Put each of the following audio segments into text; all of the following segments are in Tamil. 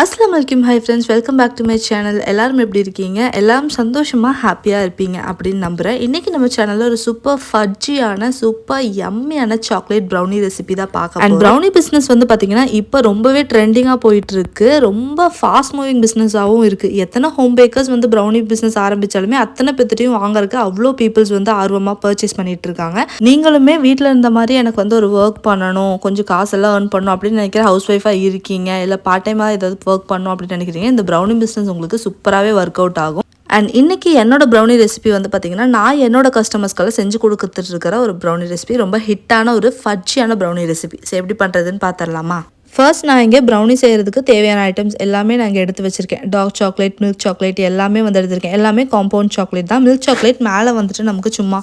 அஸ்ஸலாமு அலைக்கும். Hi friends, welcome back to my channel. எல்லாரும் எப்படி இருக்கீங்க? எல்லாரும் சந்தோஷமாக ஹாப்பியாக இருப்பீங்க அப்படின்னு நம்புகிறேன். இன்றைக்கி நம்ம சேனலில் ஒரு சூப்பர் ஃபட்ஜியான சூப்பர் யம்மியான சாக்லேட் ப்ரௌனி ரெசிபி தான் பார்க்க. அண்ட் ப்ரௌனி பிஸ்னஸ் வந்து பார்த்திங்கன்னா இப்போ ரொம்பவே ட்ரெண்டிங்காக போயிட்டுருக்கு. ரொம்ப ஃபாஸ்ட் மூவிங் பிஸ்னஸாகவும் இருக்குது. எத்தனை ஹோம் பேக்கர்ஸ் வந்து ப்ரௌனி பிஸ்னஸ் ஆரம்பித்தாலுமே அத்தனை பேர்த்தையும் வாங்குறதுக்கு அவ்வளோ பீப்புள்ஸ் வந்து ஆர்வமாக பர்ச்சேஸ் பண்ணிகிட்டு இருக்காங்க. நீங்களுமே வீட்டில் இருந்த மாதிரி எனக்கு வந்து ஒரு ஒர்க் பண்ணணும், கொஞ்சம் காசெல்லாம் ஏர்ன் பண்ணணும் அப்படின்னு நினைக்கிற ஹவுஸ் ஒய்ஃபாக இருக்கீங்க, இல்லை பார்ட் டைமாக ஏதாவது ஒர்க் பண்ணணும் அப்படின்னு நினைக்கிறீங்க, இந்த ப்ரௌனி பிஸ்னஸ் உங்களுக்கு சூப்பராகவே ஒர்க் அவுட் ஆகும். அண்ட் இன்றைக்கி என்னோட ப்ரௌனி ரெசிபி வந்து பார்த்திங்கன்னா, நான் என்னோட கஸ்டமர்ஸ்க்கெல்லாம் செஞ்சு கொடுத்துட்டு இருக்கிற ஒரு ப்ரௌனி ரெசிபி, ரொம்ப ஹிட்டான ஒரு ஃபட்ஜியான ப்ரௌனி ரெசிபி. ஸோ எப்படி பண்ணுறதுன்னு பார்த்துடலாமா? ஃபர்ஸ்ட் நான் இங்கே ப்ரௌனி செய்கிறதுக்கு தேவையான ஐட்டம்ஸ் எல்லாமே நான் இங்கே எடுத்து வச்சுருக்கேன். டார்க் சாக்லேட், மில்க் சாக்லேட் எல்லாமே வந்து எடுத்துருக்கேன். எல்லாமே காம்பவுண்ட் சாக்லேட் தான். மில்க் சாக்லேட் மேலே வந்துட்டு நமக்கு சும்மா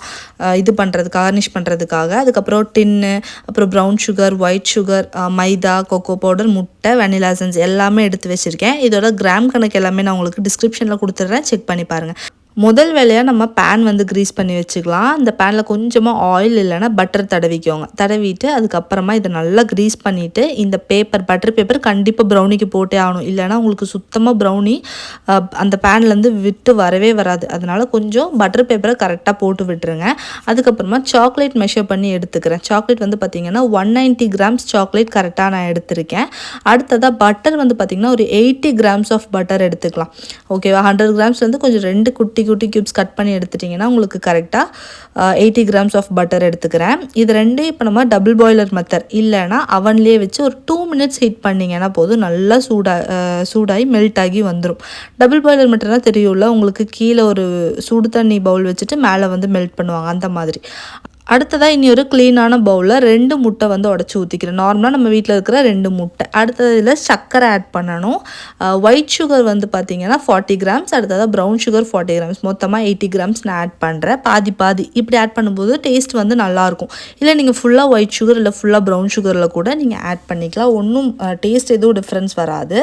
இது பண்ணுறதுக்கு, கார்னிஷ் பண்ணுறதுக்காக. அதுக்கப்புறம் டின்னு, அப்புறம் ப்ரௌன் சுகர், ஒயிட் சுகர், மைதா, கொக்கோ பவுடர், முட்டை, வெனிலா எசன்ஸ் எல்லாமே எடுத்து வச்சுருக்கேன். இதோட கிராம் கணக்கு எல்லாமே நான் உங்களுக்கு டிஸ்கிரிப்ஷனில் கொடுத்துட்றேன், செக் பண்ணி பாருங்கள். முதல் வேலையாக நம்ம பேன் வந்து க்ரீஸ் பண்ணி வச்சுக்கலாம். அந்த பேனில் கொஞ்சமாக ஆயில் இல்லைன்னா பட்டர் தடவிக்கோங்க. தடவிட்டு அதுக்கப்புறமா இதை நல்லா க்ரீஸ் பண்ணிவிட்டு இந்த பட்டர் பேப்பர் கண்டிப்பாக ப்ரௌனிக்கு போட்டே ஆகணும். இல்லைனா உங்களுக்கு சுத்தமாக ப்ரௌனி அந்த பேன்லேருந்து விட்டு வரவே வராது. அதனால் கொஞ்சம் பட்டர் பேப்பரை கரெக்டாக போட்டு விட்டுருங்க. அதுக்கப்புறமா சாக்லேட் மெஷர் பண்ணி எடுத்துக்கிறேன். சாக்லேட் வந்து பார்த்திங்கன்னா 190 கிராம்ஸ் சாக்லேட் கரெக்டாக நான் எடுத்திருக்கேன். அடுத்ததாக பட்டர் வந்து பார்த்திங்கன்னா ஒரு 80 கிராம்ஸ் ஆஃப் பட்டர் எடுத்துக்கலாம். ஓகேவா? 100 கிராம்ஸ் வந்து கொஞ்சம் 2 குட்டி கியூப்ஸ் கட் பண்ணி எடுத்துட்டிங்கன்னா உங்களுக்கு கரெக்டாக 80 கிராம்ஸ் ஆஃப் பட்டர் எடுத்துக்கிறேன். இது ரெண்டும் இப்போ நம்ம டபுள் பாய்லர் மெத்தட் இல்லைனா அவன்லேயே வச்சு ஒரு 2 மினிட்ஸ் ஹீட் பண்ணிங்கன்னா போதும், நல்லா சூடாகி மெல்ட் ஆகி வந்துடும். டபுள் பாய்லர் மெத்தட்னா தெரியும்ல உங்களுக்கு, கீழே ஒரு சுடு தண்ணி பவுல் வச்சுட்டு மேலே வந்து மெல்ட் பண்ணுவாங்க, அந்த மாதிரி. அடுத்ததாக இனி ஒரு க்ளீனான பவுலில் 2 முட்டை வந்து உடச்சி ஊற்றிக்கிறேன். நார்மலாக நம்ம வீட்டில் இருக்கிற 2 முட்டை. அடுத்தது இதில் சர்க்கரை ஆட் பண்ணணும். ஒயிட் சுகர் வந்து பார்த்திங்கன்னா 40 கிராம்ஸ், அடுத்ததாக ப்ரௌன் சுகர் 40 கிராம்ஸ், மொத்தமாக 80 கிராம்ஸ் நான் ஆட் பண்ணுறேன். பாதி இப்படி ஆட் பண்ணும்போது டேஸ்ட் வந்து நல்லாயிருக்கும். இல்லை நீங்கள் ஃபுல்லாக ஒயிட் சுகர் இல்லை ஃபுல்லாக ப்ரௌன் சுகரில் கூட நீங்கள் ஆட் பண்ணிக்கலாம். ஒன்றும் டேஸ்ட் எதுவும் டிஃப்ரென்ஸ் வராது,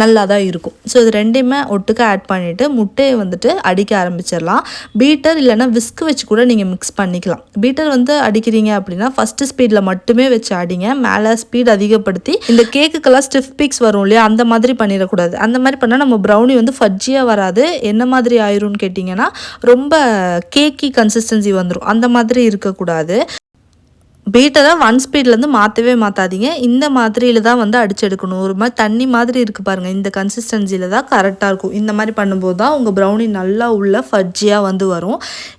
நல்லா தான் இருக்கும். ஸோ இது ரெண்டையுமே ஒட்டுக்க ஆட் பண்ணிவிட்டு முட்டையை வந்துட்டு அடிக்க ஆரம்பிச்சிடலாம். பீட்டர் இல்லைனா விஸ்க் வச்சு கூட நீங்கள் மிக்ஸ் பண்ணிக்கலாம். பீட்டர் வந்து அடிக்கிறீங்க அப்படின்னா ஃபஸ்ட்டு ஸ்பீடில் மட்டுமே வச்சு அடிங்க. மேலே ஸ்பீட் அதிகப்படுத்தி இந்த கேக்குக்கெல்லாம் ஸ்டிஃப் பீக்ஸ் வரும் இல்லையா, அந்த மாதிரி பண்ணிடக்கூடாது. அந்த மாதிரி பண்ணால் நம்ம ப்ரௌனி வந்து ஃபட்ஜியாக வராது. என்ன மாதிரி ஆயிரும்னு கேட்டிங்கன்னா ரொம்ப கேக்கி கன்சிஸ்டன்சி வந்துடும். அந்த மாதிரி இருக்கக்கூடாது. பீட்டரை 1 ஸ்பீட்லேருந்து மாற்றாதீங்க. இந்த மாதிரியில் தான் வந்து அடிச்செடுக்கணும். ஒரு மாதிரி தண்ணி மாதிரி இருக்குது பாருங்கள், இந்த கன்சிஸ்டன்சியில் தான் கரெக்டாக இருக்கும். இந்த மாதிரி பண்ணும்போது தான் உங்கள் ப்ரௌனி நல்லா உள்ள ஃபட்ஜியாக வந்து வரும்.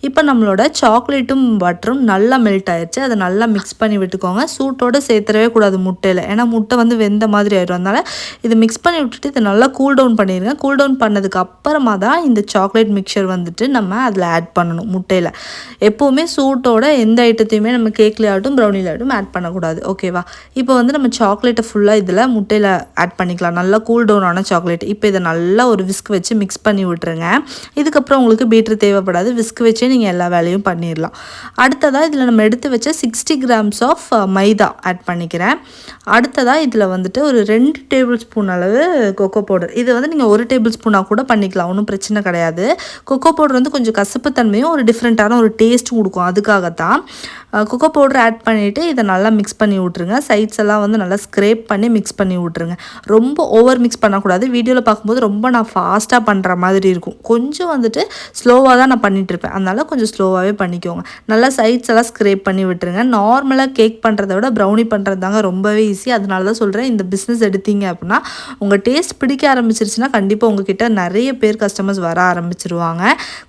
இப்போ நம்மளோட சாக்லேட்டும் பட்டரும் நல்லா மெல்ட் ஆயிடுச்சு. அதை நல்லா மிக்ஸ் பண்ணி விட்டுக்கோங்க. சூட்டோடு சேர்த்துறவே கூடாது முட்டையில், ஏன்னா முட்டை வந்து வெந்த மாதிரி ஆயிடும். அதனால் இது மிக்ஸ் பண்ணி விட்டுட்டு இதை நல்லா கூல் டவுன் பண்ணிடுங்க. கூல் டவுன் பண்ணதுக்கு அப்புறமா தான் இந்த சாக்லேட் மிக்சர் வந்துட்டு நம்ம அதில் ஆட் பண்ணணும். முட்டையில் எப்போவுமே சூட்டோட எந்த ஐட்டத்தையுமே நம்ம கேக்லேயாகட்டும் ப்ரௌனிலாகட்டும் ஆட் பண்ணக்கூடாது. ஓகேவா? இப்போ வந்து நம்ம சாக்லேட்டை ஃபுல்லாக இதில் முட்டையில் ஆட் பண்ணிக்கலாம். நல்லா கூல் டவுன் ஆன சாக்லேட். இப்போ இதை நல்லா ஒரு விஸ்க் வச்சு மிக்ஸ் பண்ணி விட்டுருங்க. இதுக்கப்புறம் உங்களுக்கு பீட்டர் தேவைப்படாது. விஸ்க் வச்சே நீங்கள் எல்லா வேலையும் பண்ணிடலாம். அடுத்ததாக இதில் நம்ம எடுத்து வச்ச 60 கிராம்ஸ் ஆஃப் மைதா ஆட் பண்ணிக்கிறேன். அடுத்ததாக இதில் வந்துட்டு ஒரு 2 டேபிள் ஸ்பூன் அளவு கொக்கோ பவுடர். இது வந்து நீங்கள் 1 டேபிள் ஸ்பூனாக கூட பண்ணிக்கலாம், ஒன்றும் பிரச்சனை கிடையாது. கொக்கோ பவுடர் வந்து கொஞ்சம் கசப்பு தன்மையும் ஒரு டிஃப்ரெண்ட்டான ஒரு டேஸ்ட்டும் கொடுக்கும். அதுக்காகத்தான் கொக்கோ பவுடர் ஆட் பண்ணிவிட்டு இதை நல்லா மிக்ஸ் பண்ணி விட்ருங்க. சைட்ஸ் எல்லாம் வந்து நல்லா ஸ்க்ரேப் பண்ணி மிக்ஸ் பண்ணி விட்ருங்க. ரொம்ப ஓவர் மிக்ஸ் பண்ணக்கூடாது. வீடியோவில் பார்க்கும்போது ரொம்ப நான் ஃபாஸ்ட்டாக பண்ணுற மாதிரி இருக்கும். கொஞ்சம் வந்துட்டு ஸ்லோவாக தான் நான் பண்ணிகிட்ருப்பேன். அதனால் கொஞ்சம் ஸ்லோவாகவே பண்ணிக்கோங்க. நல்லா சைட்ஸ் எல்லாம் ஸ்க்ரேப் பண்ணி விட்டுருங்க. நார்மலாக கேக் பண்ணுறத விட ப்ரௌனி பண்ணுறது தாங்க ரொம்பவே ஈஸி. அதனால தான் சொல்கிறேன், இந்த பிஸ்னஸ் எடுத்தீங்க அப்படின்னா உங்கள் டேஸ்ட் பிடிக்க ஆரம்பிச்சிருச்சுன்னா கண்டிப்பாக உங்ககிட்ட நிறைய பேர் கஸ்டமர்ஸ் வர ஆரம்பிச்சிருவாங்க.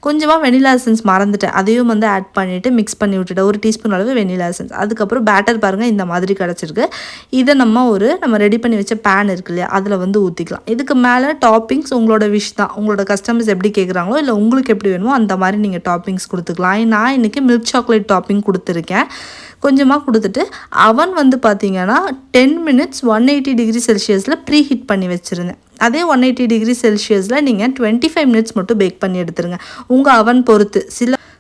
கொஞ்சமாக வெனிலா எசன்ஸ் மறந்துட்டேன், அதையும் வந்து ஆட் பண்ணிவிட்டு மிக்ஸ் பண்ணி விட்டுட்டேன். 1 டீஸ்பூன் அளவு வெனிலா எசன்ஸ். அதுக்கப்புறம் பேட்டர் பாருங்கள் இந்த மாதிரி கிடச்சிருக்கு. இதை நம்ம ரெடி பண்ணி வச்ச பேன் இருக்கு இல்லையா, அதில் வந்து ஊற்றிக்கலாம். இதுக்கு மேலே டாப்பிங்ஸ் உங்களோட விஷ் தான். உங்களோட கஸ்டமர்ஸ் எப்படி கேட்குறாங்களோ இல்லை உங்களுக்கு எப்படி வேணுமோ அந்த மாதிரி நீங்கள் டாப்பிங்ஸ் கொடுத்துக்கலாம். நான் இன்றைக்கி மில்க் சாக்லேட் டாப்பிங் கொடுத்துருக்கேன். கொஞ்சமாக கொடுத்துட்டு அவன் வந்து பார்த்திங்கன்னா 10 மினிட்ஸ் 180 டிகிரி செல்சியஸில் ப்ரீ ஹீட் பண்ணி வச்சுருந்தேன். அதே 180 டிகிரி செல்சியஸில் நீங்கள் 25 மினிட்ஸ் மட்டும் பேக் பண்ணி எடுத்துருங்க. உங்கள் அவன் பொறுத்து.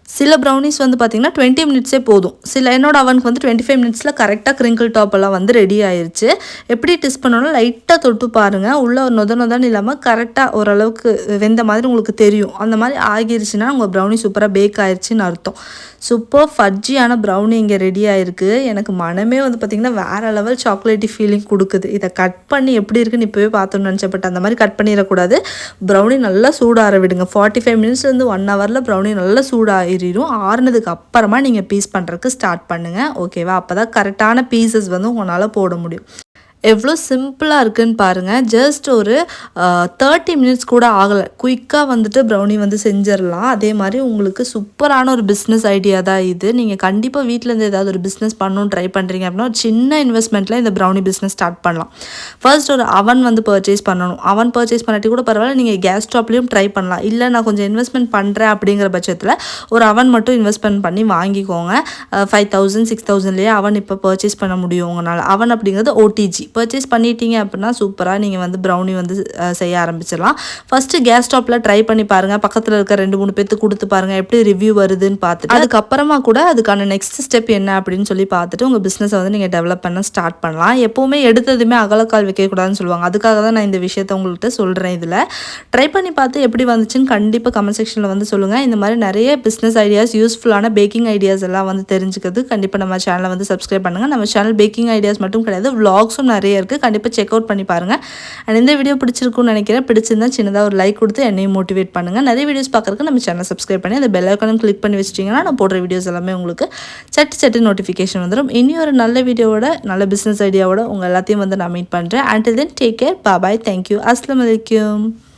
சில ப்ரௌனிஸ் வந்து பார்த்திங்கன்னா 20 மினிட்ஸே போதும். என்னோட அவனுக்கு வந்து 25 மினிட்ஸில் கரெக்டாக கிரிங்கிள் டாப்பெல்லாம் வந்து ரெடி ஆயிடுச்சு. எப்படி டெஸ்ட் பண்ணணும், லைட்டாக தொட்டு பாருங்கள். உள்ளே நொதன்னு இல்லாமல் கரெக்டாக ஓரளவுக்கு வெந்த மாதிரி உங்களுக்கு தெரியும். அந்த மாதிரி ஆகிருச்சுன்னா உங்கள் ப்ரௌனி சூப்பராக பேக் ஆயிடுச்சுன்னு அர்த்தம். சூப்பர் ஃபட்ஜியான ப்ரௌனி இங்கே ரெடி ஆகிருக்கு. எனக்கு மனமே வந்து பார்த்திங்கன்னா வேறு லெவல் சாக்லேட்டி ஃபீலிங் கொடுக்குது. இதை கட் பண்ணி எப்படி இருக்குன்னு இப்போவே பார்த்தோன்னு நினச்சேன். பட் அந்த மாதிரி கட் பண்ணிடக்கூடாது. ப்ரௌனி நல்லா சூடாற விடுங்க. 45 மினிட்ஸ்லேருந்து 1 ஹவரில் ப்ரௌனி நல்லா சூடாகிடும். ஆறுனதுக்கு அப்புறமா நீங்கள் பீஸ் பண்ணுறதுக்கு ஸ்டார்ட் பண்ணுங்கள். ஓகேவா? அப்போ தான் கரெக்டான பீசஸ் வந்து உங்களால் போட முடியும். எவ்வளோ சிம்பிளாக இருக்குதுன்னு பாருங்கள். ஜஸ்ட் ஒரு 30 மினிட்ஸ் கூட ஆகலை. குயிக்காக வந்துட்டு ப்ரௌனி வந்து செஞ்சிடலாம். அதே மாதிரி உங்களுக்கு சூப்பரான ஒரு பிஸ்னஸ் ஐடியா தான் இது. நீங்கள் கண்டிப்பாக வீட்டிலேருந்து ஏதாவது ஒரு பிஸ்னஸ் பண்ணணும்னு ட்ரை பண்ணுறீங்க அப்படின்னா ஒரு சின்ன இன்வெஸ்ட்மெண்ட்டில் இந்த ப்ரௌனி பிஸ்னஸ் ஸ்டார்ட் பண்ணலாம். ஃபர்ஸ்ட் ஒரு அவன் வந்து பர்ச்சேஸ் பண்ணணும். அவன் பர்ச்சேஸ் பண்ணாட்டி கூட பரவாயில்ல, நீங்கள் கேஸ் ஸ்டாப்லேயும் ட்ரை பண்ணலாம். இல்லை நான் கொஞ்சம் இன்வெஸ்ட்மெண்ட் பண்ணுறேன் அப்படிங்கிற பட்சத்தில் ஒரு அவன் மட்டும் இன்வெஸ்ட்மெண்ட் பண்ணி வாங்கிக்கோங்க. 5000 6000லேயே அவன் இப்போ பர்ச்சேஸ் பண்ண முடியும் உங்களால். அவன் அப்படிங்கிறது ஓடிஜி பர்ச்சேஸ் பண்ணிட்டீங்க அப்படின்னா சூப்பராக நீங்கள் வந்து ப்ரௌனி வந்து செய்ய ஆரம்பிச்சிடலாம். ஃபஸ்ட்டு கேஸ் ஸ்டாப்பில் ட்ரை பண்ணி பாருங்கள். பக்கத்தில் இருக்க 2-3 பேருக்கு கொடுத்து பாருங்கள் எப்படி ரிவ்யூ வருதுன்னு பார்த்துட்டு அதுக்கப்புறமா கூட அதுக்கான நெக்ஸ்ட் ஸ்டெப் என்ன அப்படின்னு சொல்லி பார்த்துட்டு உங்கள் பிஸ்னஸை வந்து நீங்கள் டெவலப் பண்ண ஸ்டார்ட் பண்ணலாம். எப்போவுமே எடுத்ததுமே அகலக்கால் வைக்கக்கூடாதுன்னு சொல்லுவாங்க. அதுக்காக தான் நான் இந்த விஷயத்தை உங்கள்கிட்ட சொல்கிறேன். இதில் ட்ரை பண்ணி பார்த்து எப்படி வந்துச்சுன்னு கண்டிப்பாக கமெண்ட் செக்ஷனில் வந்து சொல்லுங்கள். இந்த மாதிரி நிறைய பிஸ்னஸ் ஐடியாஸ், யூஸ்ஃபுல்லான பேக்கிங் ஐடியாஸ் எல்லாம் வந்து தெரிஞ்சுக்கிறது கண்டிப்பாக நம்ம சேனலை வந்து சப்ஸ்கிரைப் பண்ணுங்கள். நம்ம சேனல் பேக்கிங் ஐடியாஸ் மட்டும் கிடையாது, vlogsம் நிறைய இருக்குது. கண்டிப்பாக செக் அவுட் பண்ணி பாருங்கள். அண்ட் இந்த வீடியோ பிடிச்சிருக்குன்னு நினைக்கிறேன். பிடிச்சிருந்தா சின்னதாக ஒரு லைக் கொடுத்து என்னையும் மோட்டிவேட் பண்ணுங்கள். நிறைய வீடியோஸ் பார்க்குறதுக்கு நம்ம சேனல் சப்ஸ்கிரைப் பண்ணி அந்த பெல் ஐக்கானும் கிளிக் பண்ணி வச்சிட்டிங்கன்னா நான் போடுற வீடியோஸ் எல்லாமே உங்களுக்கு சட்டு நோட்டிஃபிகேஷன் வந்துடும். இனி ஒரு நல்ல வீடியோவோட, நல்ல பிஸ்னஸ் ஐடியாவோட உங்கள் எல்லாத்தையும் வந்து நான் மீட் பண்ணுறேன். Until then, take care. Bye bye. Thank you. Assalamu alaikum.